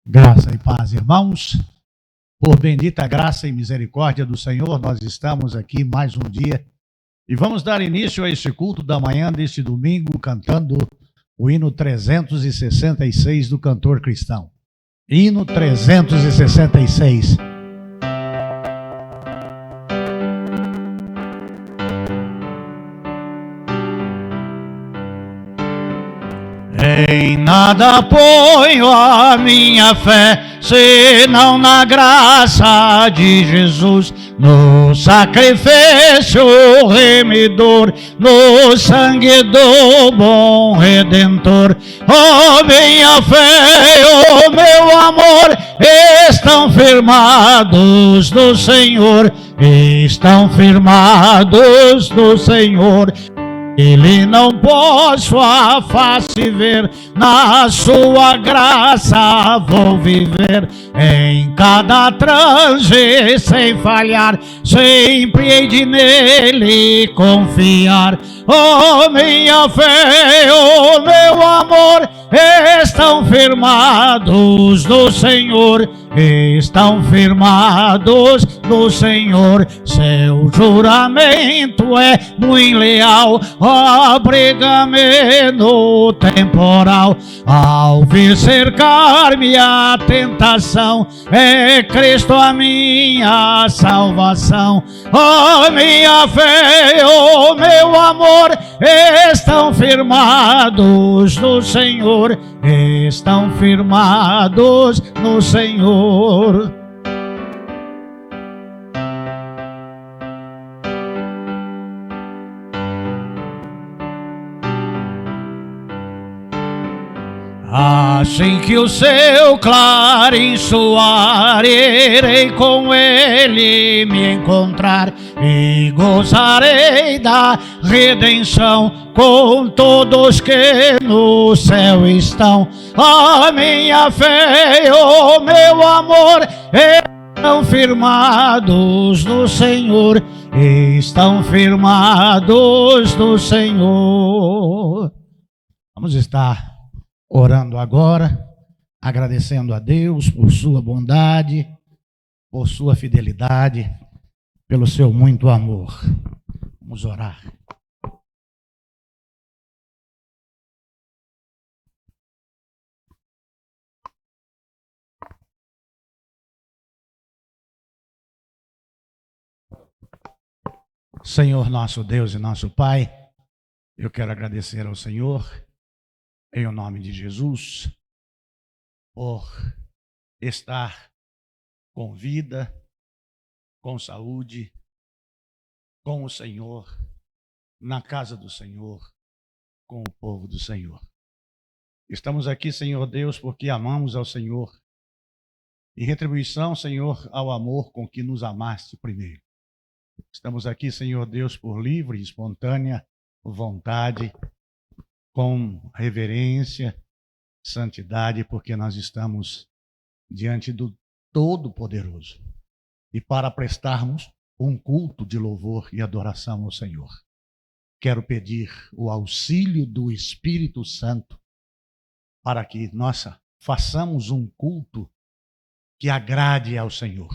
Graça e paz, irmãos. Por bendita graça e misericórdia do Senhor, nós estamos aqui mais um dia e vamos dar início a este culto da manhã deste domingo, cantando o hino 366 do cantor cristão. Hino 366. Em nada ponho a minha fé, senão na graça de Jesus, no sacrifício remidor, no sangue do bom Redentor. Oh, minha fé, oh, meu amor, estão firmados no Senhor, estão firmados no Senhor. Ele não posso a face ver, na sua graça vou viver, em cada transe sem falhar, sempre hei de nele confiar. Oh, minha fé, oh, meu amor, estão firmados no Senhor, estão firmados no Senhor. Seu juramento é muito leal, obriga-me no temporal. Ao vir cercar-me a tentação, é Cristo a minha salvação. Oh, minha fé, oh, meu amor, estão firmados no Senhor, estão firmados no Senhor. Assim que o seu clarim soar, irei com ele me encontrar e gozarei da redenção com todos que no céu estão. A minha fé, o meu amor, estão firmados no Senhor, estão firmados no Senhor. Vamos estar orando agora, agradecendo a Deus por sua bondade, por sua fidelidade, pelo seu muito amor. Vamos orar. Senhor nosso Deus e nosso Pai, eu quero agradecer ao Senhor, em o nome de Jesus, por estar com vida, com saúde, com o Senhor, na casa do Senhor, com o povo do Senhor. Estamos aqui, Senhor Deus, porque amamos ao Senhor, em retribuição, Senhor, ao amor com que nos amaste primeiro. Estamos aqui, Senhor Deus, por livre e espontânea vontade, com reverência, santidade, porque nós estamos diante do Todo-Poderoso e para prestarmos um culto de louvor e adoração ao Senhor. Quero pedir o auxílio do Espírito Santo para que nós façamos um culto que agrade ao Senhor,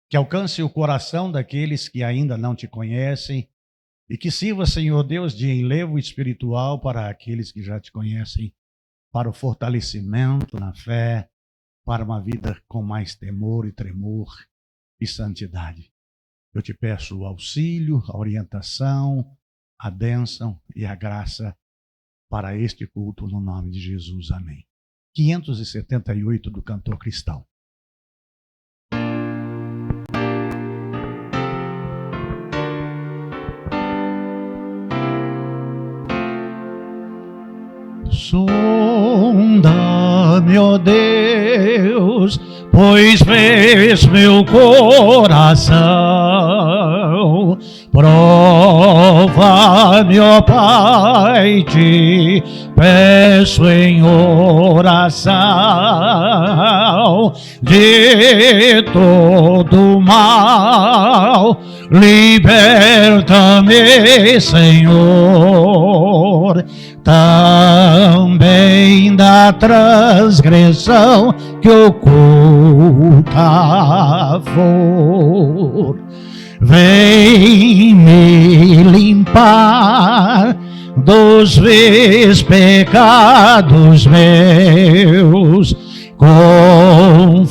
que alcance o coração daqueles que ainda não te conhecem, e que sirva, Senhor Deus, de enlevo espiritual para aqueles que já te conhecem, para o fortalecimento na fé, para uma vida com mais temor e tremor e santidade. Eu te peço o auxílio, a orientação, a bênção e a graça para este culto no nome de Jesus. Amém. 578 do cantor cristão. Sonda-me, ó Deus, pois vês meu coração. Prova-me, ó Pai, te peço em oração. De todo mal, liberta-me, Senhor. também da transgressão que oculta for. Vem me limpar dos vis pecados meus, conforme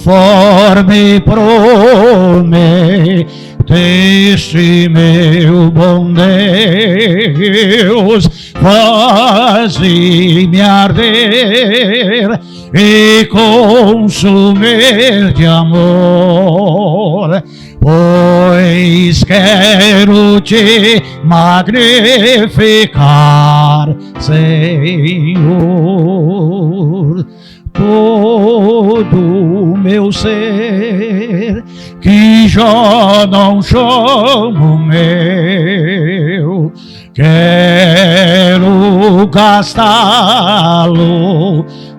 prometeste, meu bom Deus. Faze-me arder e consumir de amor, pois quero te magnificar, Senhor. Todo o meu ser, que já não chamo meu, quero gastá-lo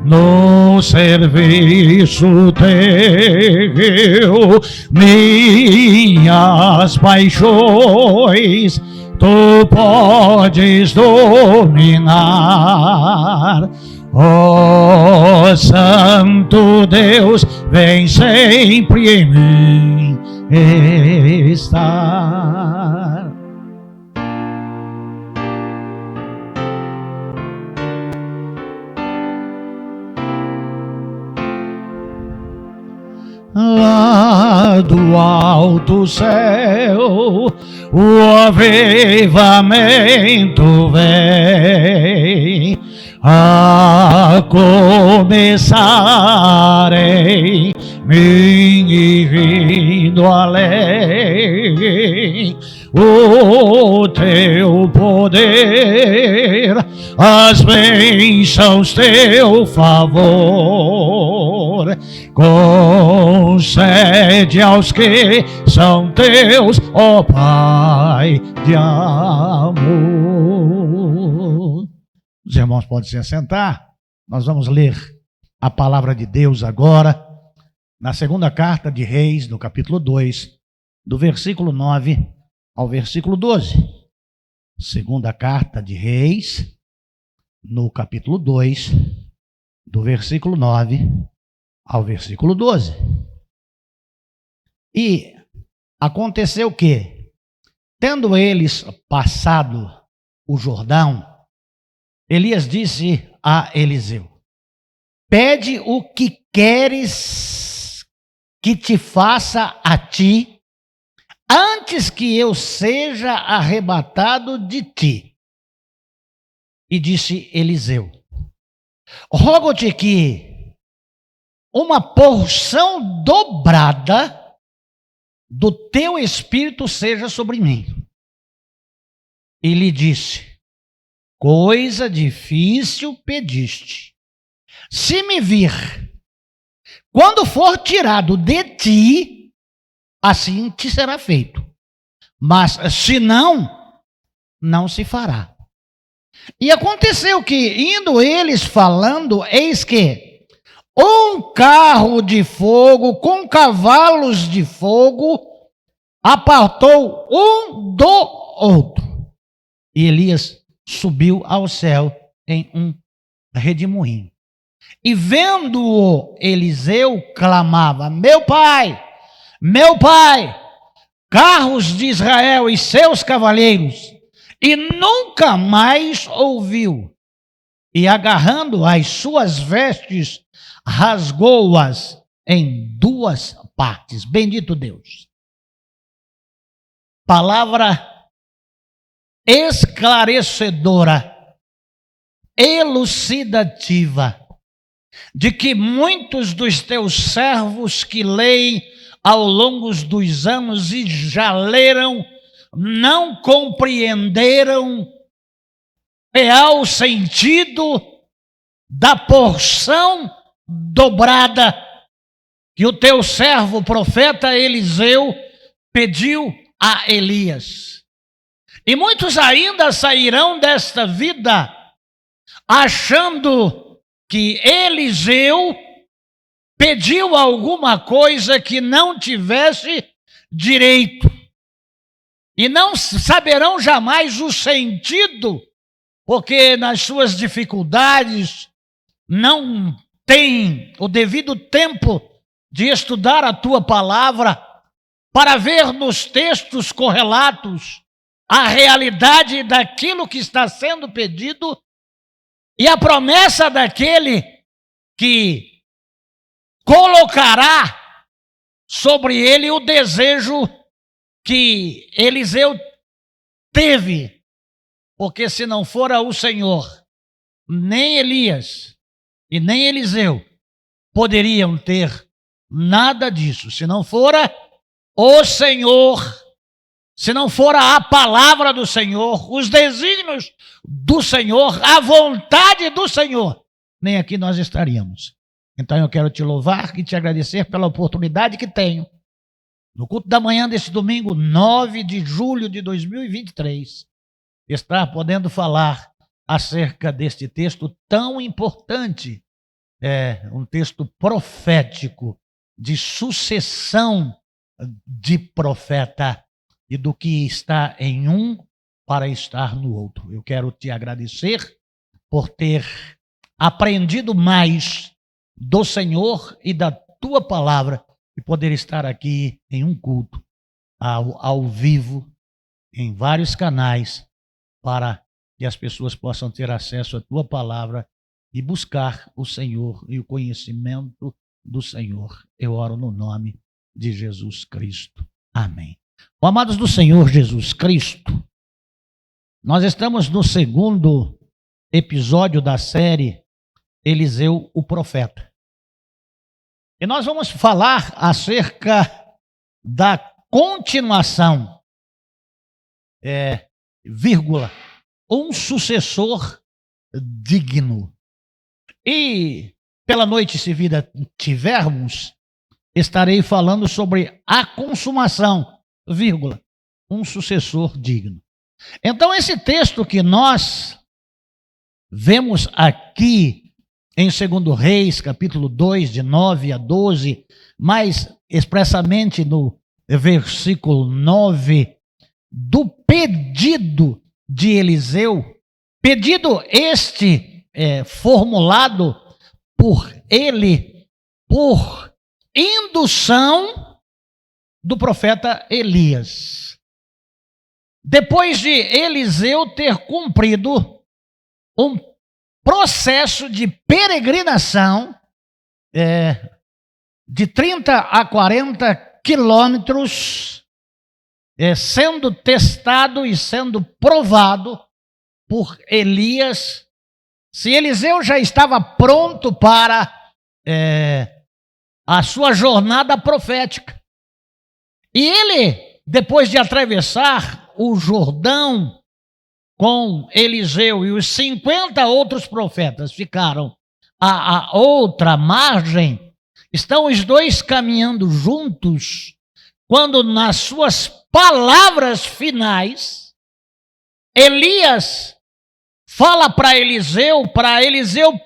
no serviço teu. Minhas paixões tu podes dominar. Ó Santo Deus, vem sempre em mim estar. Lá do alto céu o avivamento vem, a começar em mim e vindo além. O teu poder, as bênçãos, teu favor, concede aos que são teus, ó Pai de amor. Os irmãos podem se assentar. Nós vamos ler a palavra de Deus agora, na segunda carta de Reis, no capítulo 2, do versículo 9 ao versículo 12. Segunda carta de Reis, no capítulo 2, do versículo 9 ao versículo 12. E aconteceu que, tendo eles passado o Jordão, Elias disse a Eliseu: pede o que queres que te faça a ti, antes que eu seja arrebatado de ti. E disse Eliseu: rogo-te que uma porção dobrada do teu espírito seja sobre mim. E lhe disse: coisa difícil pediste. Se me vir, quando for tirado de ti, assim te será feito. Mas se não, não se fará. E aconteceu que, indo eles falando, eis que um carro de fogo com cavalos de fogo apartou um do outro. E Elias subiu ao céu em um redemoinho. E vendo-o, Eliseu clamava: meu pai, carros de Israel e seus cavaleiros. E nunca mais ouviu. E agarrando as suas vestes, rasgou-as em duas partes. Bendito Deus. Palavra esclarecedora, elucidativa, de que muitos dos teus servos que leem ao longo dos anos e já leram, não compreenderam real sentido da porção dobrada que o teu servo profeta Eliseu pediu a Elias. E muitos ainda sairão desta vida achando que Eliseu pediu alguma coisa que não tivesse direito. E não saberão jamais o sentido porque nas suas dificuldades não tem o devido tempo de estudar a tua palavra para ver nos textos correlatos a realidade daquilo que está sendo pedido e a promessa daquele que colocará sobre ele o desejo que Eliseu teve, porque se não fora o Senhor, nem Elias e nem Eliseu poderiam ter nada disso. Se não fora o Senhor, se não fora a palavra do Senhor, os desígnios do Senhor, a vontade do Senhor, nem aqui nós estaríamos. Então eu quero te louvar e te agradecer pela oportunidade que tenho, no culto da manhã desse domingo, 9 de julho de 2023, estar podendo falar acerca deste texto tão importante, um texto profético, de sucessão de profeta e do que está em um para estar no outro. Eu quero te agradecer por ter aprendido mais do Senhor e da tua palavra e poder estar aqui em um culto ao vivo, em vários canais, para que as pessoas possam ter acesso à tua palavra e buscar o Senhor e o conhecimento do Senhor. Eu oro no nome de Jesus Cristo. Amém. Amados do Senhor Jesus Cristo, nós estamos no segundo episódio da série Eliseu, o Profeta. E nós vamos falar acerca da continuação, um sucessor digno. E pela noite, se vida tivermos, estarei falando sobre a consumação, um sucessor digno. Então, esse texto que nós vemos aqui em 2 Reis, capítulo 2, de 9 a 12, mais expressamente no versículo 9, do pedido de Eliseu, pedido este formulado por ele, por indução do profeta Elias. Depois de Eliseu ter cumprido um processo de peregrinação de 30 a 40 quilômetros, sendo testado e sendo provado por Elias, se Eliseu já estava pronto para a sua jornada profética. E ele, depois de atravessar o Jordão com Eliseu e os 50 outros profetas ficaram à outra margem, estão os dois caminhando juntos, quando nas suas palavras finais, Elias fala para Eliseu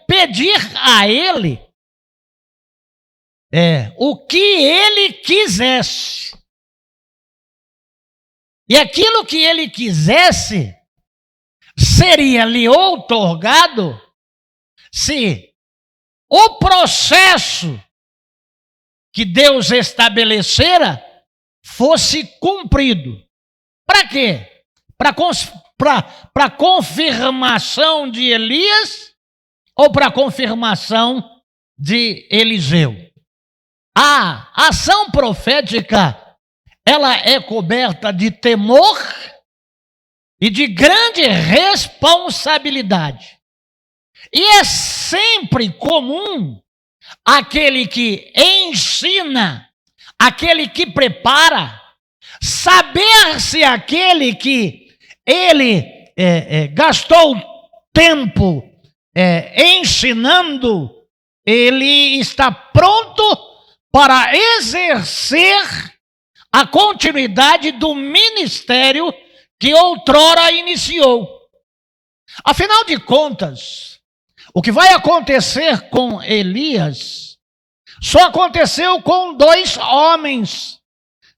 pedir a ele o que ele quisesse. E aquilo que ele quisesse seria-lhe outorgado se o processo que Deus estabelecera fosse cumprido. Para quê? Para confirmação de Elias ou para confirmação de Eliseu? A ação profética, ela é coberta de temor e de grande responsabilidade. E é sempre comum aquele que ensina, aquele que prepara, saber se aquele que ele gastou tempo ensinando, ele está pronto para exercer a continuidade do ministério que outrora iniciou. Afinal de contas, o que vai acontecer com Elias só aconteceu com 2 homens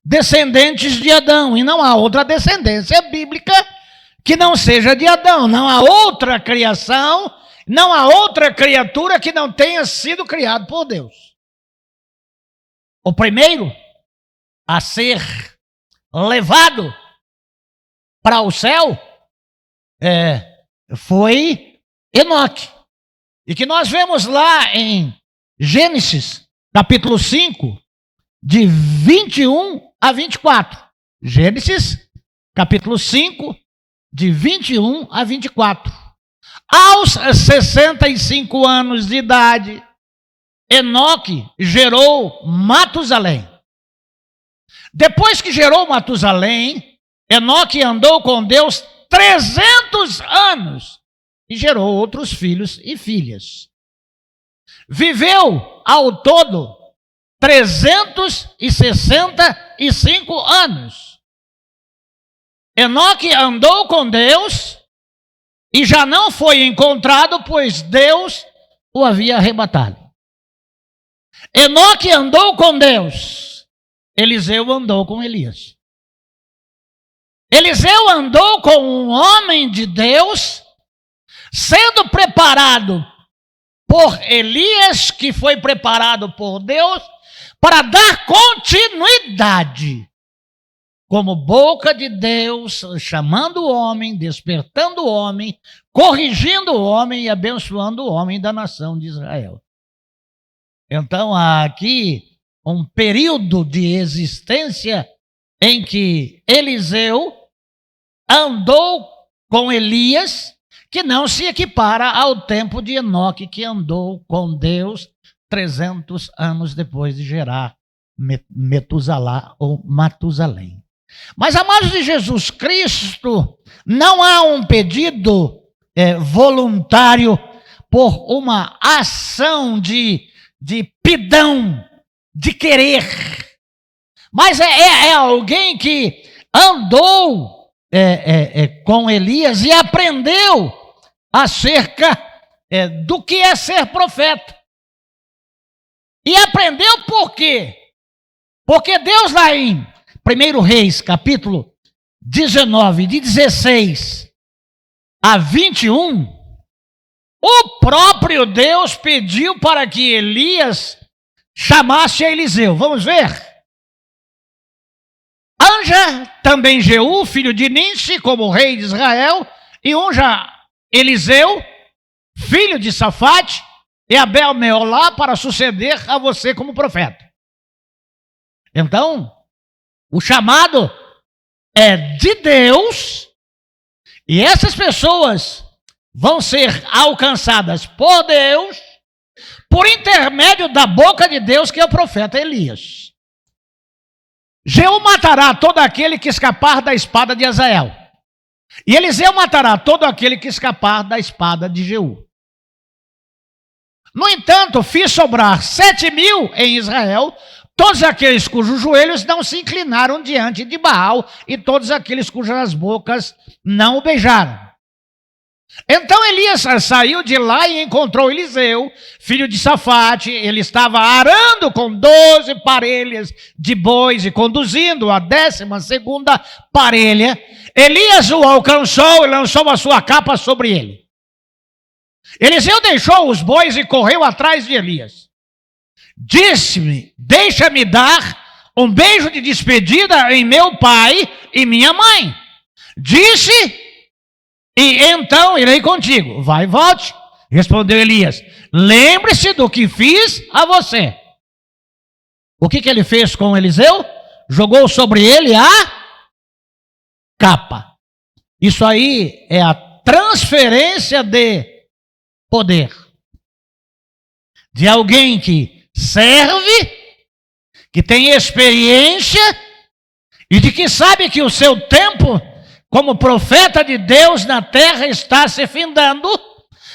descendentes de Adão, e não há outra descendência bíblica que não seja de Adão. Não há outra criação, não há outra criatura que não tenha sido criado por Deus. O primeiro a ser levado para o céu foi Enoque. E que nós vemos lá em Gênesis, capítulo 5, de 21 a 24. Gênesis, capítulo 5, de 21 a 24. Aos 65 anos de idade, Enoque gerou Matusalém. Depois que gerou Matusalém, Enoque andou com Deus 300 anos e gerou outros filhos e filhas. Viveu ao todo 365 anos. Enoque andou com Deus e já não foi encontrado, pois Deus o havia arrebatado. Enoque andou com Deus. Eliseu andou com Elias. Eliseu andou com um homem de Deus, sendo preparado por Elias, que foi preparado por Deus, para dar continuidade, como boca de Deus, chamando o homem, despertando o homem, corrigindo o homem e abençoando o homem da nação de Israel. Então há aqui um período de existência em que Eliseu andou com Elias, que não se equipara ao tempo de Enoque, que andou com Deus 300 anos depois de gerar Metusalá ou Matusalém. Mas, amados de Jesus Cristo, não há um pedido voluntário por uma ação de pidão, de querer. Mas é alguém que andou com Elias e aprendeu acerca do que é ser profeta. E aprendeu por quê? Porque Deus lá em 1 Reis, capítulo 19, de 16 a 21, o próprio Deus pediu para que Elias chamasse a Eliseu. Vamos ver? Anja também Jeú, filho de Ninsi, como rei de Israel, e unja Eliseu, filho de Safate, e Abel Meolá, para suceder a você como profeta. Então, o chamado é de Deus, e essas pessoas vão ser alcançadas por Deus, por intermédio da boca de Deus, que é o profeta Elias. Jeú matará todo aquele que escapar da espada de Azael, e Eliseu matará todo aquele que escapar da espada de Jeú. No entanto, fiz sobrar 7.000 em Israel, todos aqueles cujos joelhos não se inclinaram diante de Baal, e todos aqueles cujas bocas não o beijaram. Então Elias saiu de lá e encontrou Eliseu, filho de Safate. Ele estava arando com 12 parelhas de bois e conduzindo a 12ª parelha. Elias o alcançou e lançou a sua capa sobre ele. Eliseu deixou os bois e correu atrás de Elias. Disse-me: deixa-me dar um beijo de despedida em meu pai e minha mãe. Disse: e então irei contigo. Vai e volte. Respondeu Elias: lembre-se do que fiz a você. O que ele fez com Eliseu? Jogou sobre ele a capa. Isso aí é a transferência de poder. De alguém que serve, que tem experiência e de que sabe que o seu tempo como profeta de Deus na terra está se findando,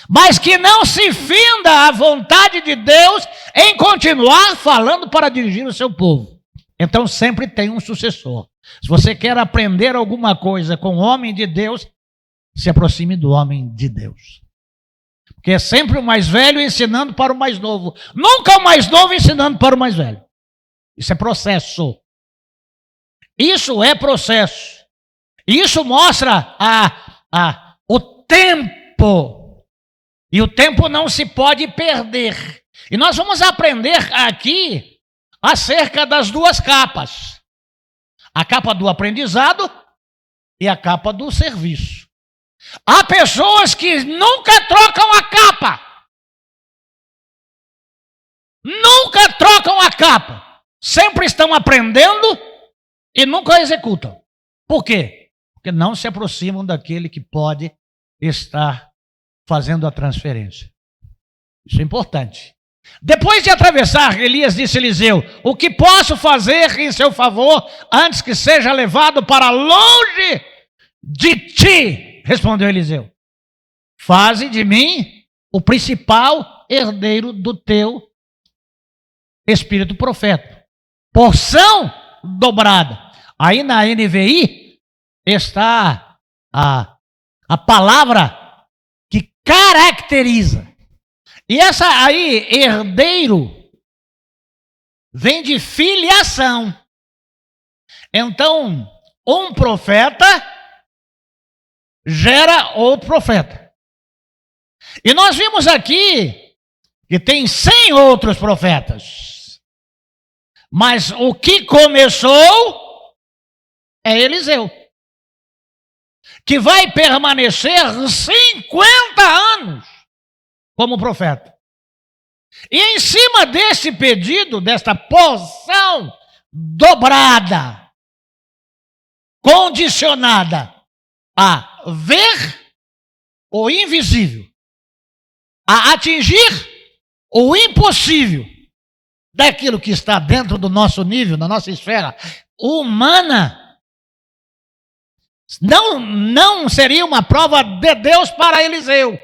mas que não se finda a vontade de Deus em continuar falando para dirigir o seu povo. Então sempre tem um sucessor. Se você quer aprender alguma coisa com o homem de Deus, se aproxime do homem de Deus. Porque é sempre o mais velho ensinando para o mais novo. Nunca o mais novo ensinando para o mais velho. Isso é processo. Isso é processo. Isso mostra o tempo. E o tempo não se pode perder. E nós vamos aprender aqui acerca das duas capas. A capa do aprendizado e a capa do serviço. Há pessoas que nunca trocam a capa. Nunca trocam a capa. Sempre estão aprendendo e nunca executam. Por quê? Porque não se aproximam daquele que pode estar fazendo a transferência. Isso é importante. Depois de atravessar, Elias disse a Eliseu: o que posso fazer em seu favor antes que seja levado para longe de ti? Respondeu Eliseu: faze de mim o principal herdeiro do teu espírito profeta. Porção dobrada. Aí na NVI está a palavra que caracteriza. E essa aí, herdeiro, vem de filiação. Então, um profeta gera outro profeta. E nós vimos aqui que tem 100 outros profetas. Mas o que começou é Eliseu, que vai permanecer 50 anos como profeta. E em cima desse pedido, desta porção dobrada, condicionada a ver o invisível, a atingir o impossível daquilo que está dentro do nosso nível, da nossa esfera humana, não seria uma prova de Deus para Eliseu,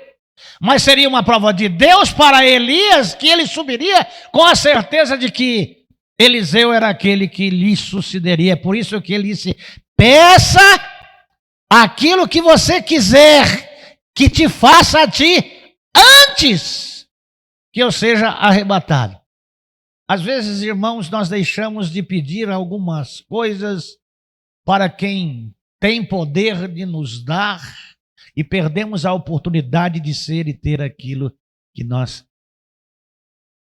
mas seria uma prova de Deus para Elias, que ele subiria com a certeza de que Eliseu era aquele que lhe sucederia. É por isso que ele disse: peça aquilo que você quiser que te faça a ti antes que eu seja arrebatado. Às vezes, irmãos, nós deixamos de pedir algumas coisas para quem tem poder de nos dar e perdemos a oportunidade de ser e ter aquilo que nós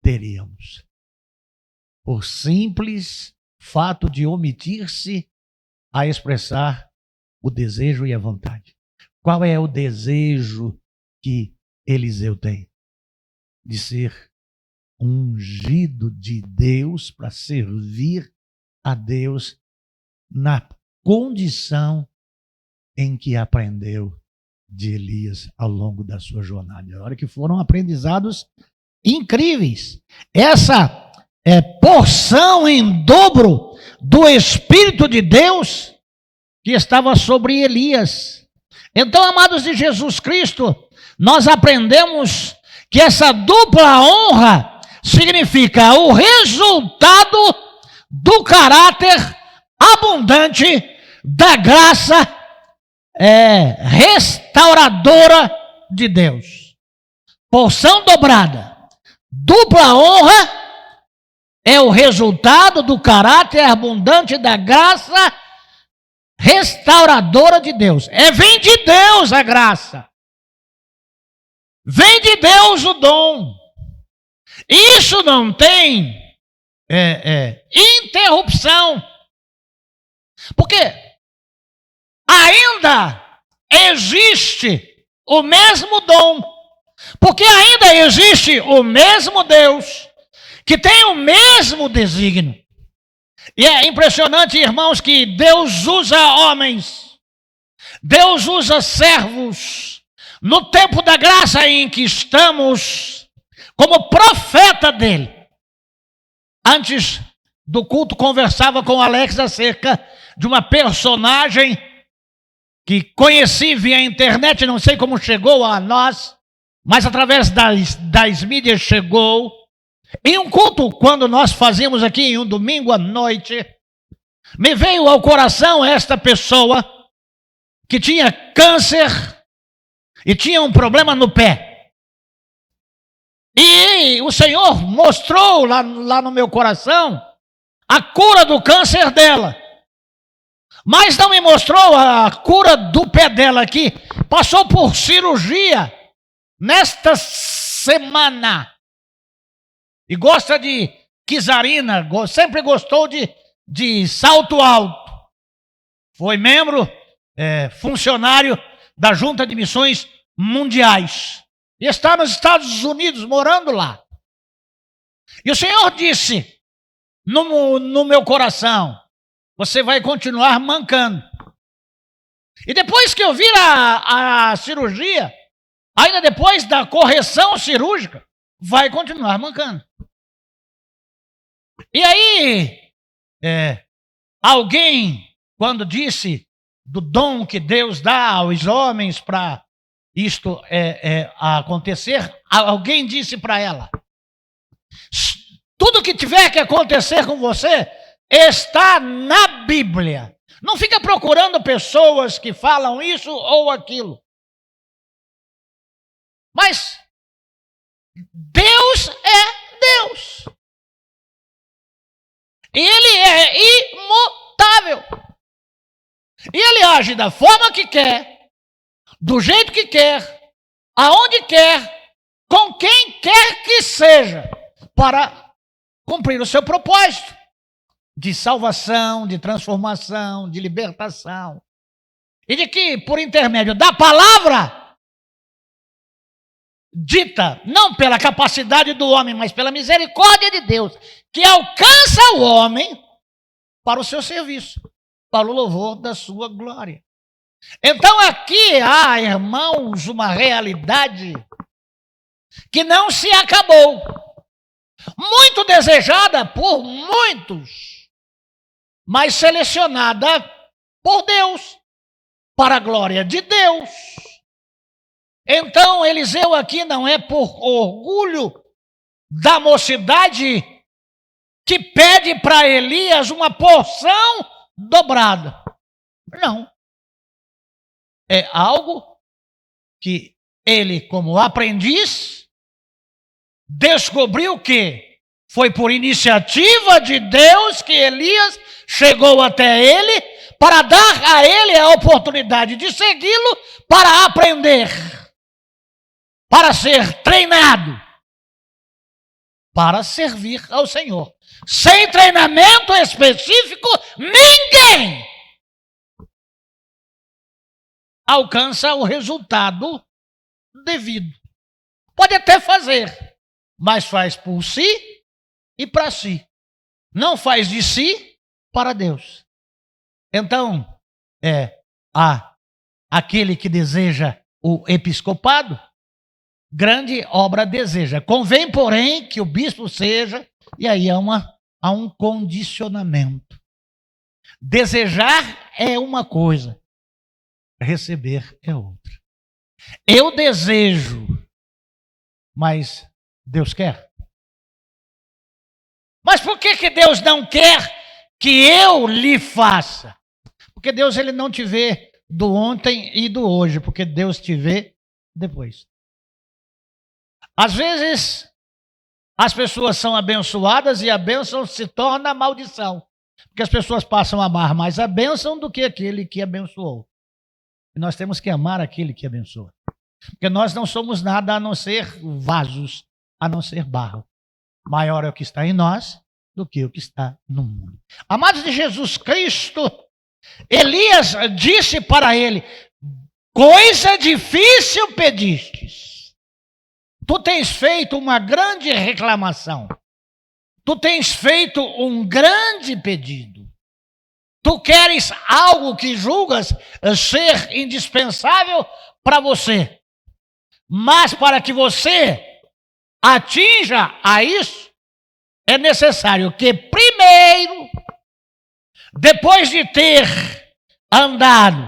teríamos, por simples fato de omitir-se a expressar o desejo e a vontade. Qual é o desejo que Eliseu tem? De ser ungido de Deus para servir a Deus na condição em que aprendeu de Elias ao longo da sua jornada. Olha que foram aprendizados incríveis. Essa porção em dobro do Espírito de Deus que estava sobre Elias. Então, amados de Jesus Cristo, nós aprendemos que essa dupla honra significa o resultado do caráter abundante da graça restauradora de Deus. Porção dobrada, dupla honra é o resultado do caráter abundante da graça restauradora de Deus. Vem de Deus a graça. Vem de Deus o dom. Isso não tem interrupção. Porque ainda existe o mesmo dom. Porque ainda existe o mesmo Deus que tem o mesmo desígnio. E é impressionante, irmãos, que Deus usa homens, Deus usa servos, no tempo da graça em que estamos, como profeta dele. Antes do culto, conversava com Alex acerca de uma personagem que conheci via internet, não sei como chegou a nós, mas através das mídias chegou. Em um culto, quando nós fazíamos aqui em um domingo à noite, me veio ao coração esta pessoa que tinha câncer e tinha um problema no pé. E o Senhor mostrou lá no meu coração a cura do câncer dela. Mas não me mostrou a cura do pé dela aqui. Passou por cirurgia nesta semana. E gosta de quizarina, sempre gostou de salto alto. Foi membro, funcionário da Junta de Missões Mundiais. E está nos Estados Unidos, morando lá. E o Senhor disse no meu coração: você vai continuar mancando. E depois que eu vir a cirurgia, ainda depois da correção cirúrgica, vai continuar mancando. E aí, alguém, quando disse do dom que Deus dá aos homens para isto acontecer, alguém disse para ela: tudo que tiver que acontecer com você está na Bíblia. Não fica procurando pessoas que falam isso ou aquilo. Mas Deus é Deus. E Ele é imutável. E Ele age da forma que quer, do jeito que quer, aonde quer, com quem quer que seja, para cumprir o seu propósito de salvação, de transformação, de libertação. E de que, por intermédio da palavra, dita não pela capacidade do homem, mas pela misericórdia de Deus, que alcança o homem para o seu serviço, para o louvor da sua glória. Então aqui há, irmãos, uma realidade que não se acabou, muito desejada por muitos, mas selecionada por Deus, para a glória de Deus. Então Eliseu aqui não é por orgulho da mocidade que pede para Elias uma porção dobrada. Não. É algo que ele, como aprendiz, descobriu que foi por iniciativa de Deus que Elias chegou até ele para dar a ele a oportunidade de segui-lo, para aprender, para ser treinado, para servir ao Senhor. Sem treinamento específico, ninguém alcança o resultado devido. Pode até fazer, mas faz por si e para si. Não faz de si para Deus. Então, aquele que deseja o episcopado, grande obra deseja. Convém, porém, que o bispo seja, e aí há um condicionamento. Desejar é uma coisa, receber é outra. Eu desejo, mas Deus quer? Mas por que Deus não quer que eu lhe faça? Porque Deus ele não te vê do ontem e do hoje, porque Deus te vê depois. Às vezes, as pessoas são abençoadas e a bênção se torna maldição, porque as pessoas passam a amar mais a bênção do que aquele que abençoou. E nós temos que amar aquele que abençoa, porque nós não somos nada a não ser vasos, a não ser barro. Maior é o que está em nós do que o que está no mundo. Amados de Jesus Cristo, Elias disse para ele: coisa difícil pedistes. Tu tens feito uma grande reclamação. Tu tens feito um grande pedido. Tu queres algo que julgas ser indispensável para você. Mas para que você atinja a isso, é necessário que primeiro, depois de ter andado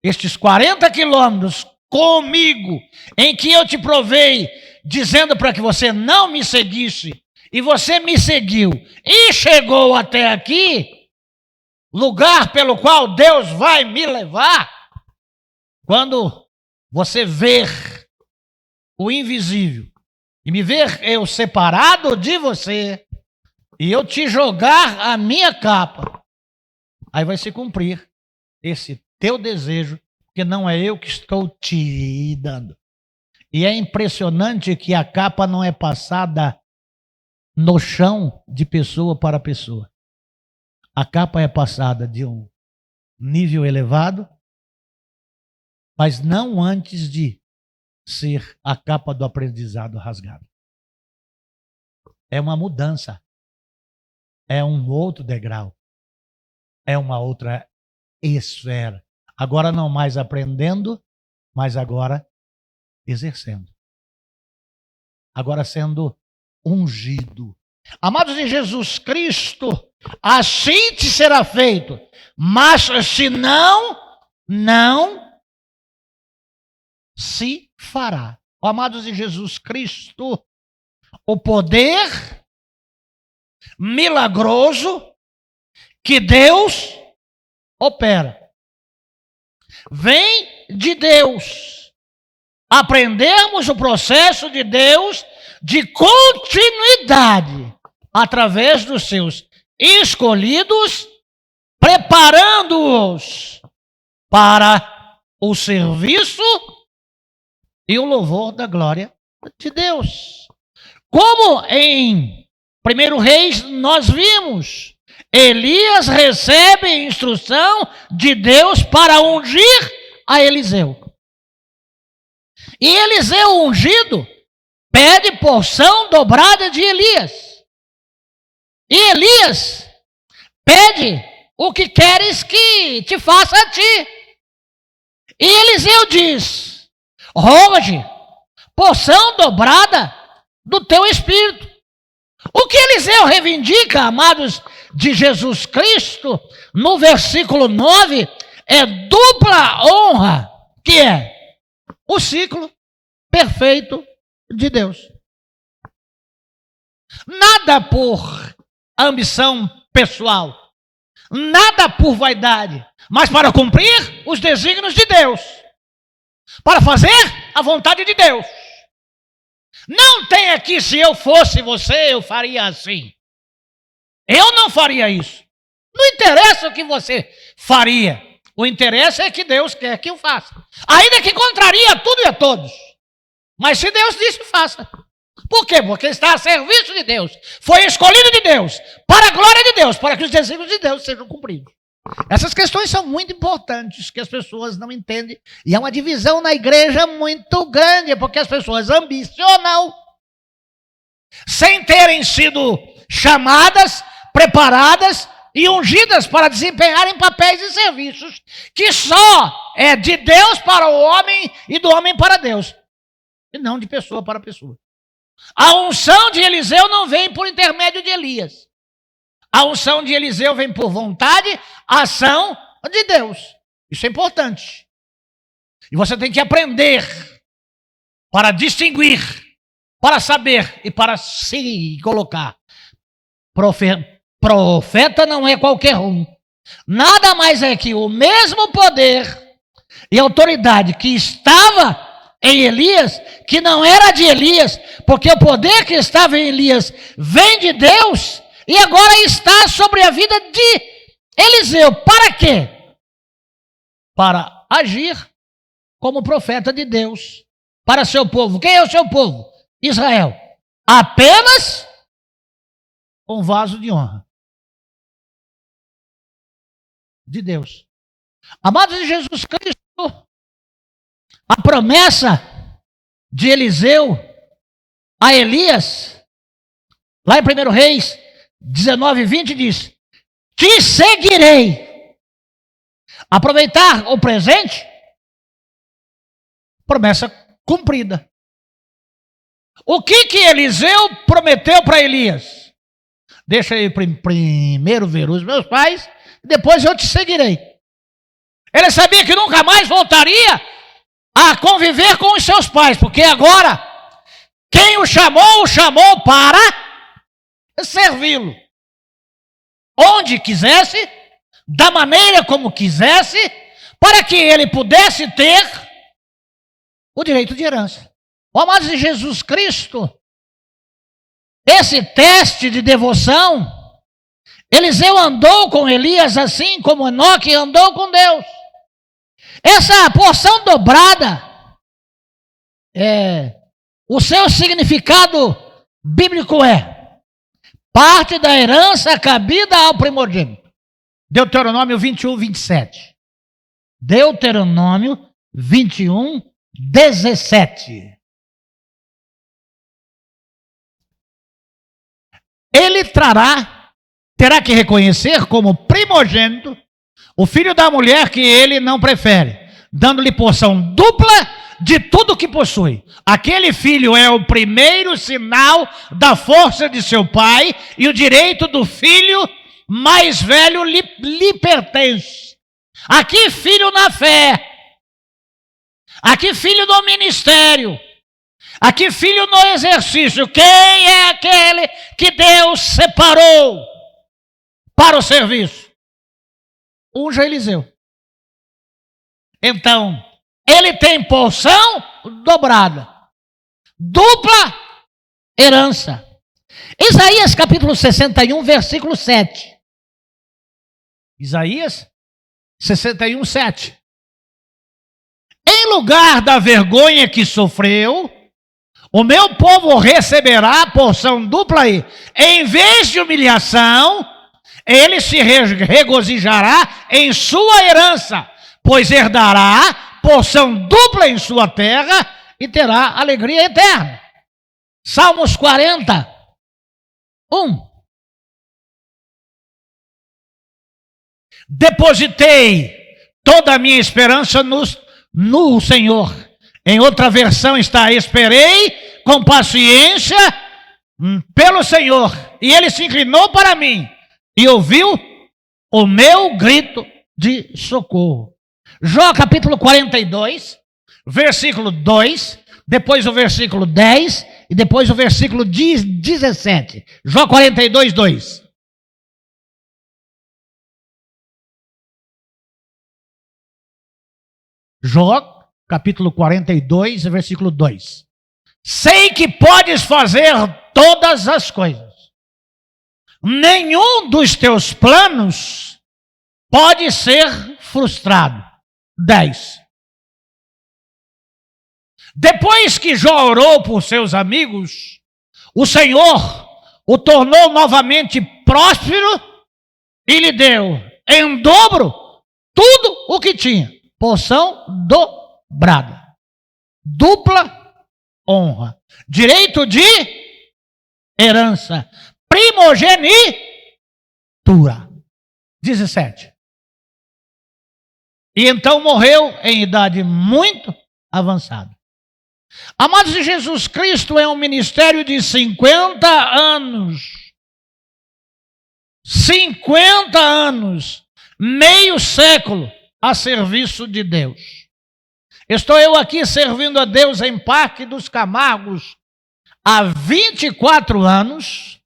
estes 40 quilômetros comigo, em que eu te provei, dizendo para que você não me seguisse, e você me seguiu, e chegou até aqui, lugar pelo qual Deus vai me levar, quando você ver o invisível, e me ver eu separado de você, e eu te jogar a minha capa, aí vai se cumprir esse teu desejo, porque não é eu que estou te dando. E é impressionante que a capa não é passada no chão de pessoa para pessoa. A capa é passada de um nível elevado, mas não antes de ser a capa do aprendizado rasgado. É uma mudança. É um outro degrau. É uma outra esfera. Agora não mais aprendendo, mas agora exercendo. Agora sendo ungido. Amados em Jesus Cristo, assim te será feito. Mas se não se fará. Amados em Jesus Cristo, o poder milagroso que Deus opera vem de Deus. Aprendemos o processo de Deus de continuidade através dos seus escolhidos, preparando-os para o serviço e o louvor da glória de Deus. Como em 1 Reis nós vimos, Elias recebe instrução de Deus para ungir a Eliseu. E Eliseu ungido pede porção dobrada de Elias. E Elias pede o que queres que te faça a ti. E Eliseu diz: rogue porção dobrada do teu espírito. O que Eliseu reivindica, amados de Jesus Cristo, no versículo 9, é dupla honra, que é o ciclo perfeito de Deus. Nada por ambição pessoal, nada por vaidade, mas para cumprir os desígnios de Deus, para fazer a vontade de Deus. Não tem aqui, se eu fosse você, eu faria assim. Eu não faria isso. Não interessa o que você faria. O interesse é que Deus quer que eu faça. Ainda que contraria tudo e a todos. Mas se Deus disse, faça. Por quê? Porque está a serviço de Deus. Foi escolhido de Deus. Para a glória de Deus. Para que os desígnios de Deus sejam cumpridos. Essas questões são muito importantes, que as pessoas não entendem. E é uma divisão na igreja muito grande, porque as pessoas ambicionam, sem terem sido chamadas, preparadas e ungidas para desempenharem papéis e serviços que só é de Deus para o homem e do homem para Deus, e não de pessoa para pessoa. A unção de Eliseu não vem por intermédio de Elias. A unção de Eliseu vem por vontade, ação de Deus. Isso é importante. E você tem que aprender para distinguir, para saber e para se colocar. Profeta não é qualquer um. Nada mais é que o mesmo poder e autoridade que estava em Elias, que não era de Elias, porque o poder que estava em Elias vem de Deus, e agora está sobre a vida de Eliseu. Para quê? Para agir como profeta de Deus para seu povo. Quem é o seu povo? Israel. Apenas um vaso de honra de Deus. Amados de Jesus Cristo, a promessa de Eliseu a Elias, lá em 1 Reis 19:20 diz: te seguirei. Aproveitar o presente, promessa cumprida. O que Eliseu prometeu para Elias? Deixa eu primeiro ver os meus pais, depois eu te seguirei. Ele sabia que nunca mais voltaria a conviver com os seus pais, porque agora quem o chamou para servi-lo. Onde quisesse, da maneira como quisesse, para que ele pudesse ter o direito de herança. Ó, amados de Jesus Cristo, esse teste de devoção Eliseu andou com Elias assim como Enoque andou com Deus. Essa porção dobrada, o seu significado bíblico é parte da herança cabida ao primogênito. Deuteronômio 21, 27. Deuteronômio 21, 17. Ele terá que reconhecer como primogênito o filho da mulher que ele não prefere, dando-lhe porção dupla de tudo que possui. Aquele filho é o primeiro sinal da força de seu pai, e o direito do filho mais velho lhe pertence. Aqui, filho na fé. Aqui, filho no ministério. Aqui, filho no exercício. Quem é aquele que Deus separou para o serviço? Unja Eliseu. Então, ele tem porção dobrada, dupla herança. Isaías capítulo 61, versículo 7. Isaías 61, 7. Em lugar da vergonha que sofreu, o meu povo receberá porção dupla aí. Em vez de humilhação, ele se regozijará em sua herança, pois herdará porção dupla em sua terra e terá alegria eterna. Salmos 40, 1. Depositei toda a minha esperança no Senhor. Em outra versão está: esperei com paciência pelo Senhor, e ele se inclinou para mim e ouviu o meu grito de socorro. Jó capítulo 42, versículo 2, depois o versículo 10 e depois o versículo 17. Jó 42, 2. Jó capítulo 42, versículo 2. Sei que podes fazer todas as coisas. Nenhum dos teus planos pode ser frustrado. 10. Depois que Jó orou por seus amigos, o Senhor o tornou novamente próspero e lhe deu em dobro tudo o que tinha. Porção dobrada, dupla honra, direito de herança, primogenitura. 17. E então morreu em idade muito avançada. Amados de Jesus Cristo, é um ministério de 50 anos. 50 anos, meio século a serviço de Deus. Estou eu aqui servindo a Deus em Parque dos Camargos há 24 anos,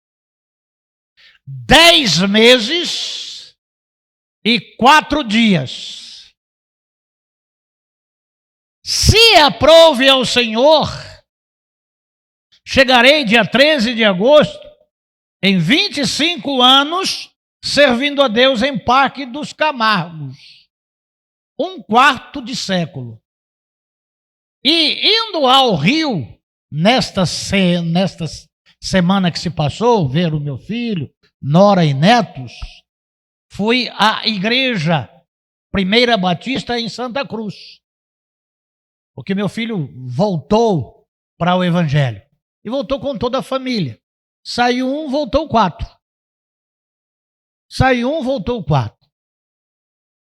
10 meses e 4 dias. Se aprove ao Senhor, chegarei dia 13 de agosto, em 25 anos, servindo a Deus em Parque dos Camargos. 1/4 de século. E indo ao Rio, nesta semana que se passou, ver o meu filho, nora e netos, fui à igreja Primeira Batista em Santa Cruz. Porque meu filho voltou para o Evangelho. E voltou com toda a família. Saiu um, voltou 4. Saiu um, voltou 4.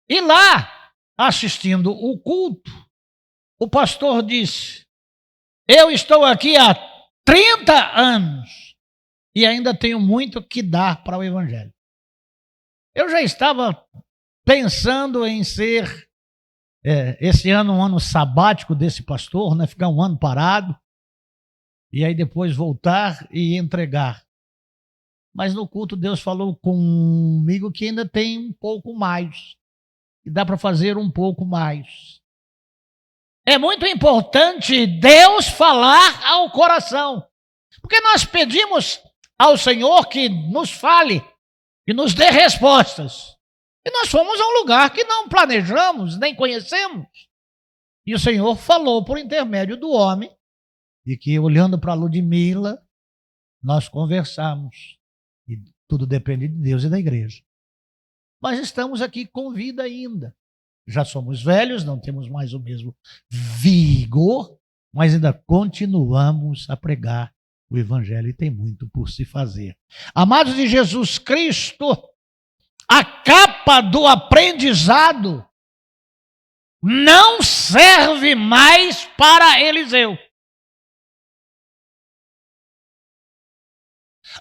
E lá, assistindo o culto, o pastor disse: eu estou aqui há 30 anos e ainda tenho muito que dar para o Evangelho. Eu já estava pensando em ser, esse ano, um ano sabático desse pastor, né? Ficar um ano parado e aí depois voltar e entregar. Mas no culto Deus falou comigo que ainda tem um pouco mais, e dá para fazer um pouco mais. É muito importante Deus falar ao coração, porque nós pedimos ao Senhor que nos fale e nos dê respostas. E nós fomos a um lugar que não planejamos, nem conhecemos. E o Senhor falou por intermédio do homem, e que olhando para Ludmila, nós conversamos. E tudo depende de Deus e da igreja. Mas estamos aqui com vida ainda. Já somos velhos, não temos mais o mesmo vigor, mas ainda continuamos a pregar o Evangelho e tem muito por se fazer. Amados de Jesus Cristo, a capa do aprendizado não serve mais para Eliseu.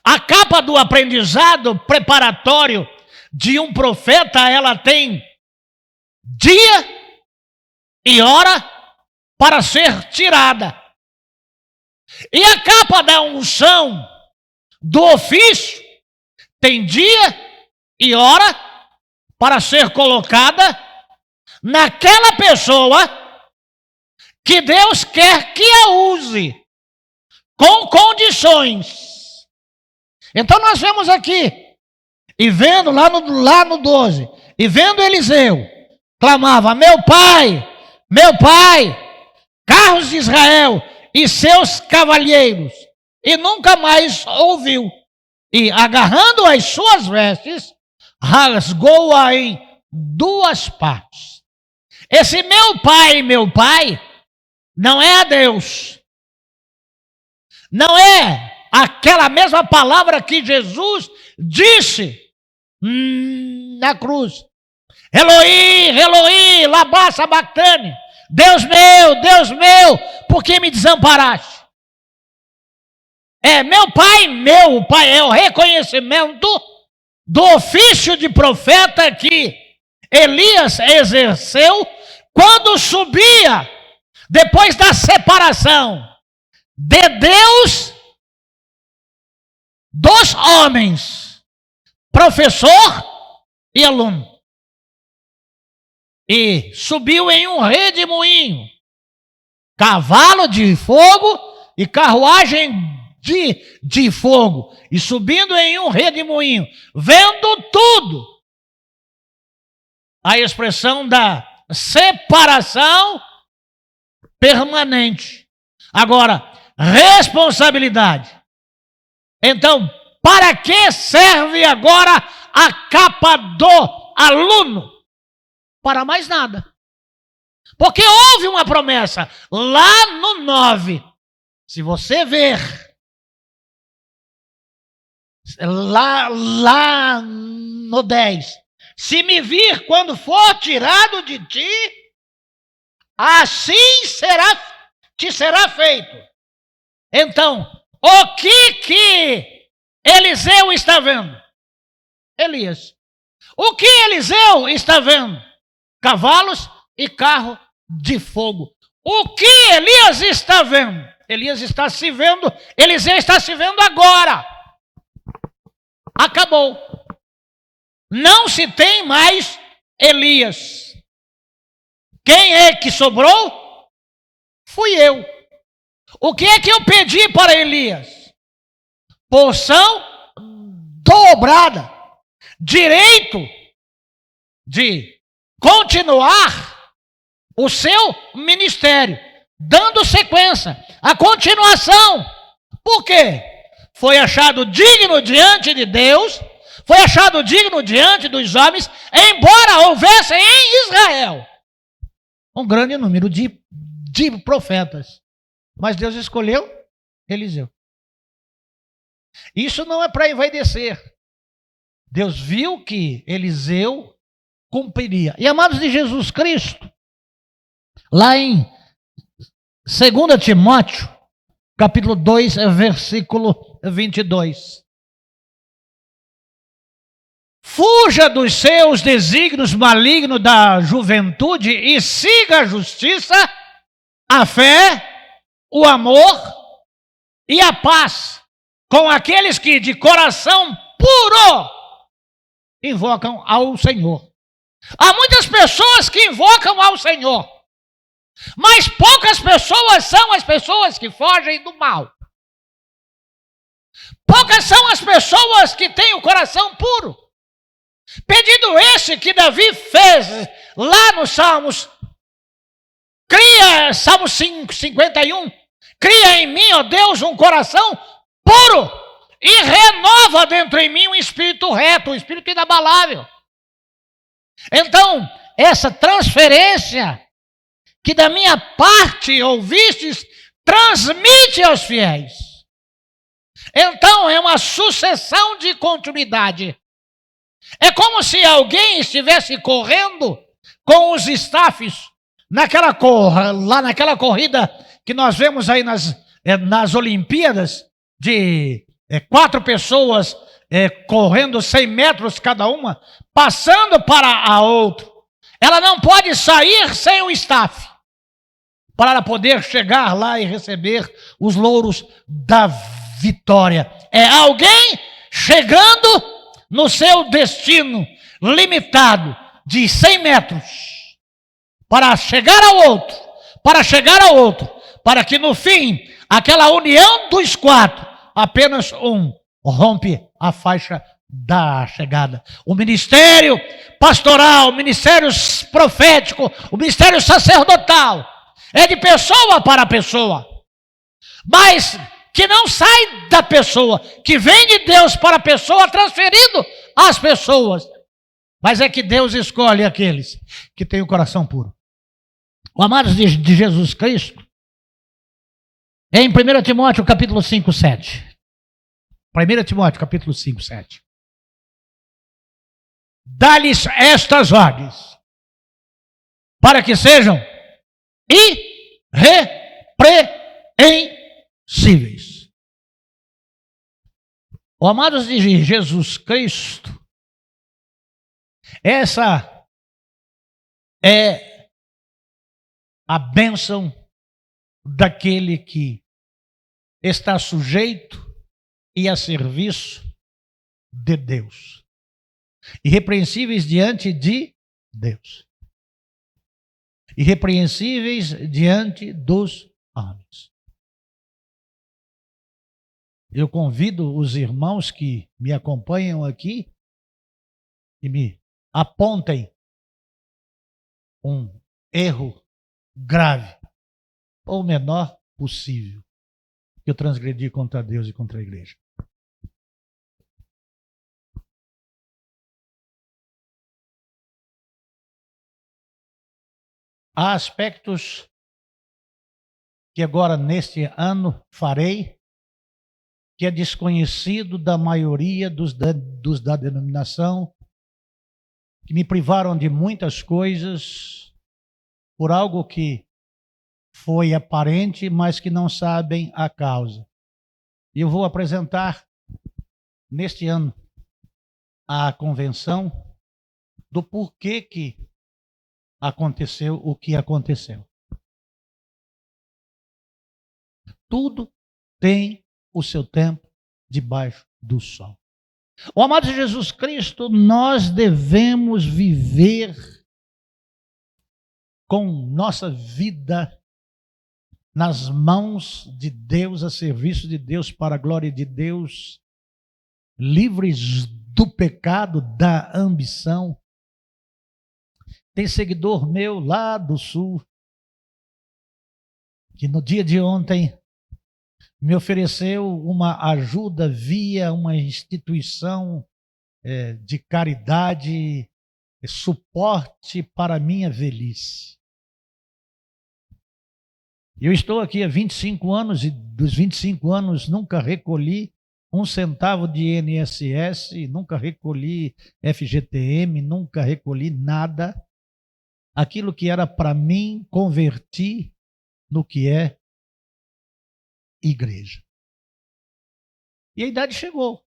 A capa do aprendizado preparatório de um profeta, ela tem dia e hora para ser tirada. E a capa da unção do ofício tem dia e hora para ser colocada naquela pessoa que Deus quer que a use com condições. Então nós vemos aqui, e vendo lá no 12, e vendo Eliseu, clamava, meu pai, carros de Israel e seus cavalheiros, e nunca mais ouviu. E agarrando as suas vestes, rasgou-a em duas partes. Esse meu pai, não é a Deus. Não é aquela mesma palavra que Jesus disse na cruz. Eloí, Eloí, lama sabachthani. Deus meu, por que me desamparaste? Meu pai é o reconhecimento do ofício de profeta que Elias exerceu quando subia, depois da separação de Deus dos homens, professor e aluno. E subiu em um redemoinho, cavalo de fogo e carruagem de fogo, e subindo em um redemoinho, vendo tudo. A expressão da separação permanente. Agora, responsabilidade. Então, para que serve agora a capa do aluno? Para mais nada. Porque houve uma promessa lá no 9. Se você ver lá no 10, se me vir quando for tirado de ti, assim te será feito. Então, o que Eliseu está vendo? Elias. O que Eliseu está vendo? Cavalos e carro de fogo. O que Elias está vendo? Elias está se vendo, Eliseu está se vendo agora. Acabou. Não se tem mais Elias. Quem é que sobrou? Fui eu. O que é que eu pedi para Elias? Porção dobrada. Direito de continuar o seu ministério, dando sequência, a continuação. Por quê? Foi achado digno diante de Deus, foi achado digno diante dos homens, embora houvesse em Israel um grande número de profetas. Mas Deus escolheu Eliseu. Isso não é para envaidecer. Deus viu que Eliseu cumpriria. E amados de Jesus Cristo, lá em 2 Timóteo, capítulo 2, versículo 22. Fuja dos seus desígnios malignos da juventude e siga a justiça, a fé, o amor e a paz com aqueles que de coração puro invocam ao Senhor. Há muitas pessoas que invocam ao Senhor, mas poucas pessoas são as pessoas que fogem do mal. Poucas são as pessoas que têm o coração puro. Pedido esse que Davi fez lá nos Salmos. Cria, Salmo 51, cria em mim, ó Deus, um coração puro e renova dentro em mim um espírito reto, um espírito inabalável. Então, essa transferência que da minha parte ouvistes, transmite aos fiéis. Então, é uma sucessão de continuidade. É como se alguém estivesse correndo com os staffs lá naquela corrida que nós vemos aí nas Olimpíadas, de 4 pessoas correndo 100 metros cada uma, passando para a outra. Ela não pode sair sem o staff, para poder chegar lá e receber os louros da vitória. É alguém chegando no seu destino limitado de 100 metros, para chegar ao outro, para que no fim, aquela união dos 4, apenas um rompe a faixa da chegada. O ministério pastoral, o ministério profético, o ministério sacerdotal, é de pessoa para pessoa, mas que não sai da pessoa, que vem de Deus para a pessoa, transferido às pessoas. Mas é que Deus escolhe aqueles que têm o coração puro. O amados de Jesus Cristo, em 1 Timóteo capítulo 5, 7. 1 Timóteo capítulo 5, 7. Dá-lhes estas ordens, para que sejam irrepreensíveis. O amados de Jesus Cristo, essa é a bênção daquele que está sujeito e a serviço de Deus. Irrepreensíveis diante de Deus. Irrepreensíveis diante dos homens. Eu convido os irmãos que me acompanham aqui e me apontem um erro grave ou menor possível que eu transgredi contra Deus e contra a igreja. Há aspectos que agora neste ano farei que é desconhecido da maioria dos da denominação, que me privaram de muitas coisas por algo que foi aparente, mas que não sabem a causa. E eu vou apresentar neste ano a convenção do porquê que aconteceu o que aconteceu. Tudo tem o seu tempo debaixo do sol. O amado Jesus Cristo, nós devemos viver com nossa vida nas mãos de Deus, a serviço de Deus, para a glória de Deus, livres do pecado, da ambição. Tem seguidor meu lá do sul, que no dia de ontem me ofereceu uma ajuda via uma instituição de caridade, suporte para a minha velhice. Eu estou aqui há 25 anos e dos 25 anos nunca recolhi um centavo de INSS, nunca recolhi FGTM, nunca recolhi nada. Aquilo que era para mim, converti no que é igreja. E a idade chegou.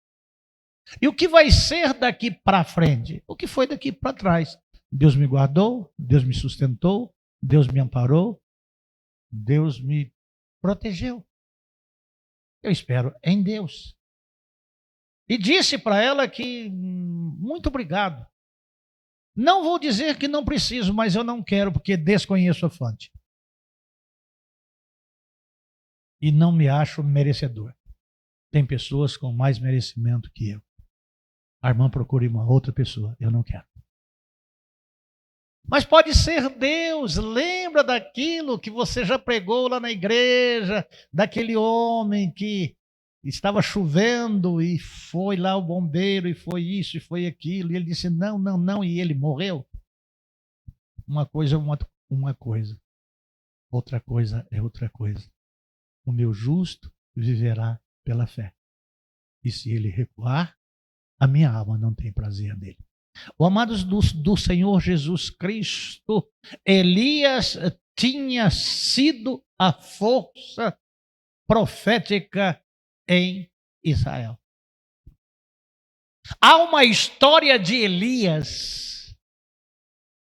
E o que vai ser daqui para frente? O que foi daqui para trás? Deus me guardou, Deus me sustentou, Deus me amparou, Deus me protegeu. Eu espero em Deus. E disse para ela que muito obrigado. Não vou dizer que não preciso, mas eu não quero porque desconheço a fonte. E não me acho merecedor. Tem pessoas com mais merecimento que eu. A irmã procure uma outra pessoa. Eu não quero. Mas pode ser Deus. Lembra daquilo que você já pregou lá na igreja, daquele homem que estava chovendo e foi lá o bombeiro e foi isso e foi aquilo. E ele disse não, não, não, e ele morreu. Uma coisa é uma coisa. Outra coisa é outra coisa. O meu justo viverá pela fé. E se ele recuar, a minha alma não tem prazer nele. O amados do Senhor Jesus Cristo, Elias tinha sido a força profética em Israel. Há uma história de Elias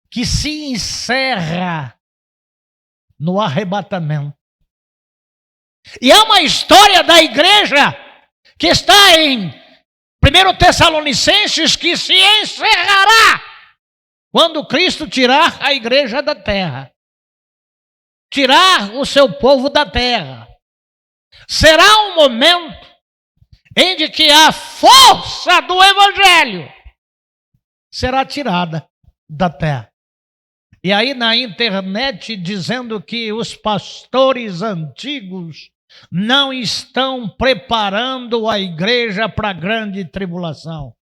que se encerra no arrebatamento. E há uma história da igreja que está em 1 Tessalonicenses que se encerrará quando Cristo tirar a igreja da terra. Tirar o seu povo da terra. Será um momento em que a força do evangelho será tirada da terra. E aí na internet dizendo que os pastores antigos não estão preparando a igreja para a grande tribulação.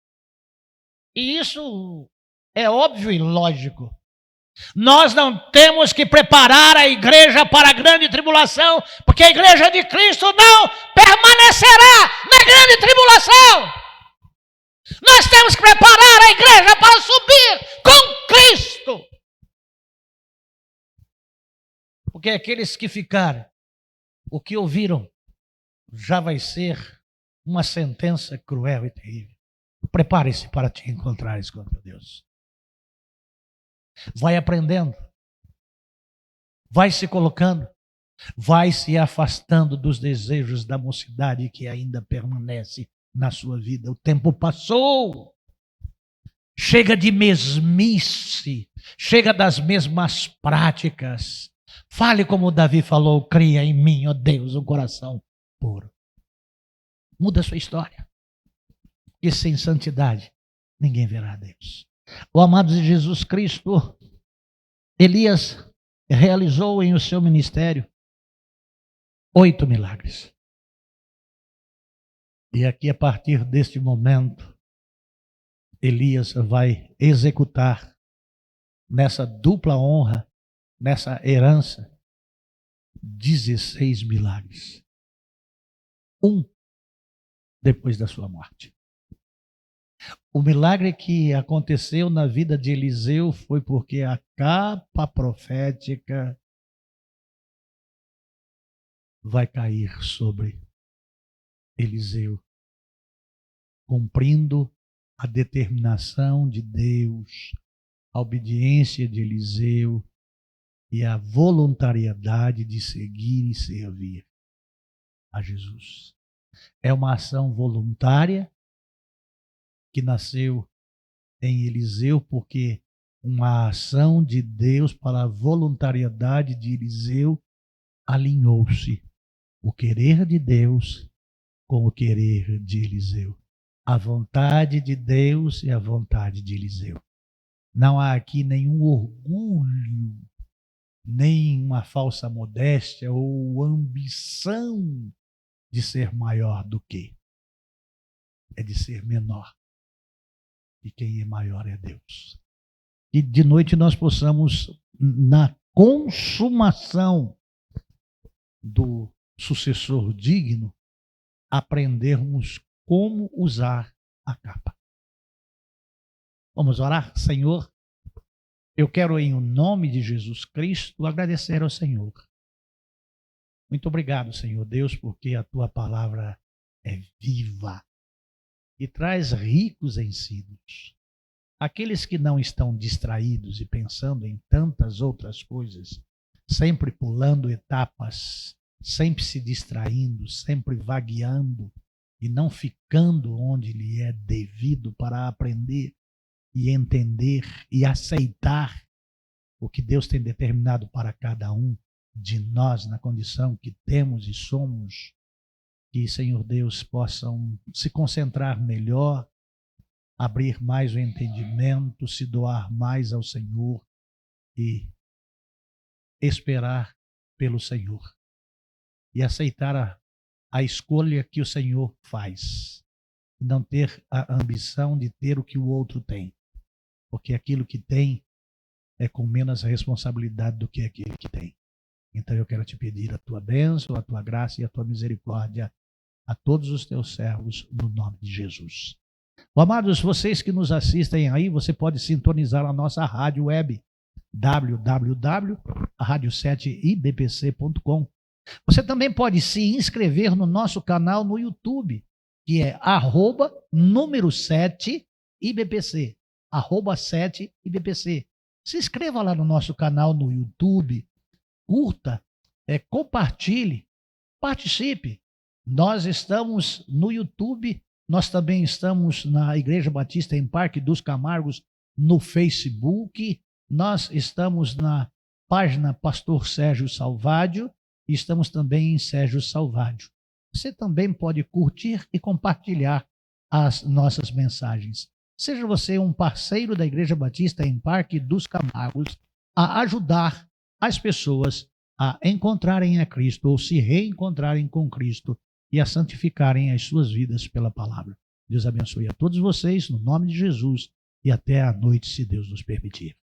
E isso é óbvio e lógico. Nós não temos que preparar a igreja para a grande tribulação, porque a igreja de Cristo não permanecerá na grande tribulação. Nós temos que preparar a igreja para subir com Cristo. Porque aqueles que ficarem, o que ouviram, já vai ser uma sentença cruel e terrível. Prepare-se para te encontrares com teu Deus. Vai aprendendo, vai se colocando, vai se afastando dos desejos da mocidade que ainda permanece na sua vida. O tempo passou, chega de mesmice, chega das mesmas práticas. Fale como Davi falou, cria em mim, ó Deus, um coração puro. Muda a sua história. E sem santidade, ninguém verá a Deus. O amado de Jesus Cristo, Elias realizou em o seu ministério 8 milagres. E aqui, a partir deste momento, Elias vai executar nessa dupla honra, nessa herança, 16 milagres. Um depois da sua morte. O milagre que aconteceu na vida de Eliseu foi porque a capa profética vai cair sobre Eliseu, cumprindo a determinação de Deus, a obediência de Eliseu e a voluntariedade de seguir e servir a Jesus. É uma ação voluntária que nasceu em Eliseu, porque uma ação de Deus para a voluntariedade de Eliseu alinhou-se o querer de Deus com o querer de Eliseu. A vontade de Deus e a vontade de Eliseu. Não há aqui nenhum orgulho, nem uma falsa modéstia ou ambição de ser maior do que. É de ser menor. E quem é maior é Deus. E de noite nós possamos, na consumação do sucessor digno, aprendermos como usar a capa. Vamos orar? Senhor, eu quero em nome de Jesus Cristo agradecer ao Senhor. Muito obrigado, Senhor Deus, porque a tua palavra é viva e traz ricos ensinos. Aqueles que não estão distraídos e pensando em tantas outras coisas, sempre pulando etapas, sempre se distraindo, sempre vagueando e não ficando onde lhe é devido para aprender e entender e aceitar o que Deus tem determinado para cada um de nós na condição que temos e somos. Que, Senhor Deus, possam se concentrar melhor, abrir mais o entendimento, se doar mais ao Senhor e esperar pelo Senhor. E aceitar a escolha que o Senhor faz. Não ter a ambição de ter o que o outro tem. Porque aquilo que tem é com menos responsabilidade do que aquele que tem. Então eu quero te pedir a tua bênção, a tua graça e a tua misericórdia a todos os teus servos, no nome de Jesus. Amados, vocês que nos assistem aí, você pode sintonizar a nossa rádio web, www.radio7ibpc.com. Você também pode se inscrever no nosso canal no YouTube, que é @7ibpc, @7ibpc. Se inscreva lá no nosso canal no YouTube, curta, compartilhe, participe. Nós estamos no YouTube, nós também estamos na Igreja Batista em Parque dos Camargos no Facebook, nós estamos na página Pastor Sérgio Salvádio e estamos também em Sérgio Salvádio. Você também pode curtir e compartilhar as nossas mensagens. Seja você um parceiro da Igreja Batista em Parque dos Camargos a ajudar as pessoas a encontrarem a Cristo ou se reencontrarem com Cristo e a santificarem as suas vidas pela palavra. Deus abençoe a todos vocês, no nome de Jesus, e até a noite, se Deus nos permitir.